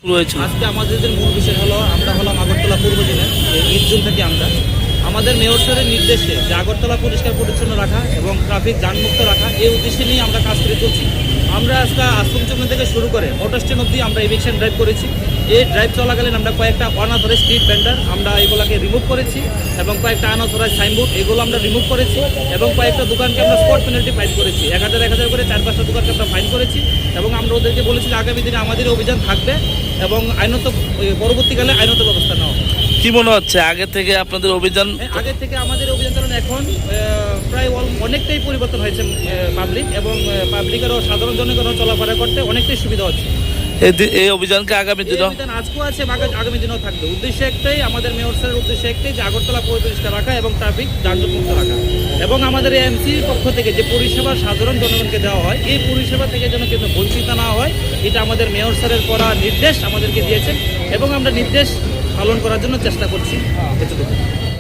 আজকে আমাদের মূল বিষয় হলো আমরা হলাম আগরতলা পূর্ব জেলার ঈদ জোন থেকে আমরা আমাদের মেয়র স্যারের নির্দেশে যে আগরতলা পরিষ্কার পরিচ্ছন্ন রাখা এবং ট্রাফিক যানমুক্ত রাখা এই উদ্দেশ্যে নিয়ে আমরা কাজ করে চলছি। আমরা আজকে আশ্রম চক্র থেকে শুরু করে মোটর স্ট্যান্ড অব্দি আমরা ইভিকশন ড্রাইভ করেছি। এই ড্রাইভ চলাকালীন আমরা কয়েকটা অনঅথরাইজ স্ট্রিট ভেন্ডার আমরা এগুলোকে রিমুভ করেছি এবং কয়েকটা আনঅথরাইজ সাইনবোর্ড এগুলো আমরা রিমুভ করেছি এবং কয়েকটা দোকানকে আমরা স্পট পেনাল্টি ফাইন করেছি। 1000 করে 4-5টা দোকানকে আমরা ফাইন করেছি এবং আমরা ওদেরকে বলেছি আগামী দিনে আমাদের অভিযান থাকবে এবং আইনত পরবর্তীকালে আইনত ব্যবস্থা নেওয়া হবে। কি মনে হচ্ছে আগে থেকে আপনাদের অভিযান? আগে থেকে আমাদের অভিযান চালানো এখন প্রায় অনেকটাই পরিবর্তন হয়েছে। পাবলিক এবং পাবলিকেরও সাধারণ জনগণও চলাফেরা করতে অনেকটাই সুবিধা হচ্ছে। এই অভিযানকে আগামী দিনে আজকেও আছে, আগামী দিনেও থাকবে। উদ্দেশ্য একটাই, আমাদের মেয়র স্যারের উদ্দেশ্য একটাই যে আগরতলা পরিষ্কার রাখা এবং ট্রাফিক যানজট মুক্ত রাখা এবং আমাদের এমসির পক্ষ থেকে যে পরিষেবা সাধারণ জনগণকে দেওয়া হয় এই পরিষেবা থেকে যেন কেউ বঞ্চিত না হয়, এটা আমাদের মেয়র স্যারের করা নির্দেশ আমাদেরকে দিয়েছেন এবং আমরা নির্দেশ পালন করার জন্য চেষ্টা করছি। এতটুকু।